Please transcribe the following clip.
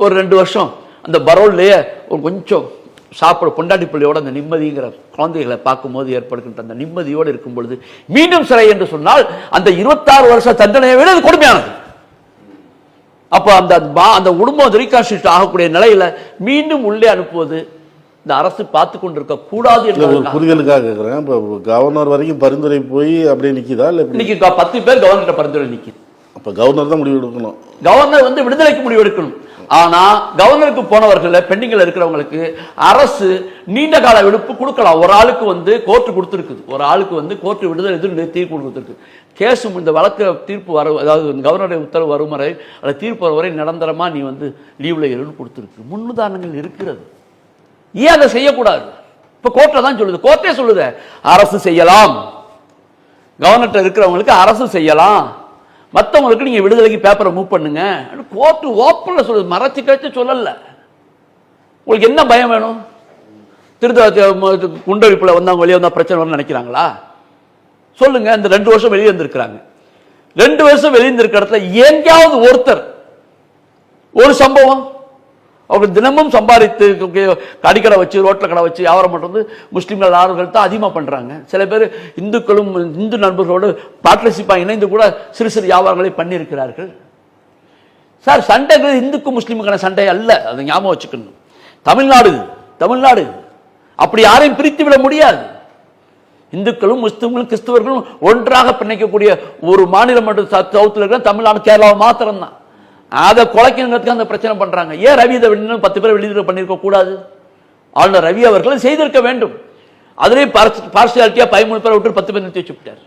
ஒரு 2 வருஷம் அந்த பரோல்லையே ஒரு கொஞ்சம் சாப்பிட பொண்டாட்டி பிள்ளையோட அந்த நிம்மதிங்கிற குழந்தைகளை பார்க்கும்போது ஏற்படுகின்ற அந்த நிம்மதியோடு இருக்கும் பொழுது மீண்டும் சிறை என்று சொன்னால் அந்த 26 வருஷ தண்டனையை விட அது கொடுமையானது. அப்ப அந்த குடும்பம் ரீகான்ஸ்டியூட் ஆகக்கூடிய நிலையில மீண்டும் உள்ளே அனுப்புவது இந்த அரசு பார்த்து கொண்டிருக்க கூடாது என்று புரிதலுக்காக கேட்கிறேன். இப்போ கவர்னர் வரைக்கும் பரிந்துரை போய் அப்படியே நிக்குதா? இல்லை இன்னைக்கு 10 பேர் கவர்னர் பரிந்துரை நிக்குது. அப்ப கவர்னர் தான் முடிவு எடுக்கணும். கவர்னர் விடுதலைக்கு முடிவு எடுக்கணும். ஆனா கவர்னருக்கு போனவர்கள் பெண்டிங்ல இருக்கிறவங்களுக்கு அரசு நீண்ட கால விடுப்பு கொடுக்கலாம். ஒரு ஆளுக்கு கோர்ட் கொடுத்துருக்குது, ஒரு ஆளுக்கு கோர்ட் விடுதலை தீர்ப்பு கொடுத்துருக்கு. கேஸ் இந்த வழக்கு தீர்ப்பு வர, அதாவது கவர்னருடைய உத்தரவு வரும் வரை அல்லது தீர்ப்பு வரும் வரை நிரந்தரமா நீ லீவ்ல இருன்னு கொடுத்துருக்கு. முன்னுதாரணங்கள் இருக்கிறது. ஏன் அதை செய்யக்கூடாது? இப்ப கோர்ட்ல தான் சொல்லுது, கோர்ட்டே சொல்லுது அரசு செய்யலாம், கவர்னர் இருக்கிறவங்களுக்கு அரசு செய்யலாம், மற்றவங்களுக்கு நீங்க விடுதலைக்கு பேப்பரை மூவ் பண்ணுங்க. கோர்ட் ஓப்பன்ல சொல்லுது, மறைச்சு கழிச்சு சொல்லல. உங்களுக்கு என்ன பயம் வேணும்? குண்டடிப்புல வந்தவங்க வெளியே வந்தா பிரச்சனை வரும்னு நினைக்கிறாங்களா? சொல்லுங்க. இந்த 2 வருஷம் வெளியே இருந்திருக்கிறாங்க. 2 வருஷம் வெளியே இருந்திருக்க இடத்துல எங்கேயாவது ஒருத்தர் ஒரு சம்பவம் அவங்க தினமும் சம்பாதித்து கடிக்கடை வச்சு ரோட்ல கடை வச்சு வியாபாரம் பண்றது முஸ்லிம்கள் ஆறுகள் தான் அதிகமா பண்றாங்க. சில பேர் இந்துக்களும் இந்து நண்பர்களோடு பார்ட்னர்ஷிப்பா இணைந்து கூட சிறு சிறு வியாபாரங்களை பண்ணியிருக்கிறார்கள். சார், சண்டைகள் இந்துக்கு முஸ்லிமுக்கான சண்டை அல்ல, அதை ஞாபகம் வச்சுக்கணும். தமிழ்நாடு அப்படி யாரையும் பிரித்து விட முடியாது. இந்துக்களும் முஸ்லிம்களும் கிறிஸ்தவர்களும் ஒன்றாக பிணைக்கக்கூடிய ஒரு மாநிலம் மட்டும் சவுத்தில் இருக்கிற தமிழ்நாடு, கேரளாவை மாத்திரம் தான். அதை குலைக்கிறதுக்கு அந்த பிரச்சனை பண்றாங்க. ஏன் ரவி இதை 10 பேர் வெளியே பண்ணிருக்க கூடாது? ஆளுநர் ரவி அவர்கள் செய்திருக்க வேண்டும். அதுலேயும் பார்சியாலிட்டியா 13 பேரை விட்டு 10 பேர் நிறுத்தி வச்சு விட்டார்.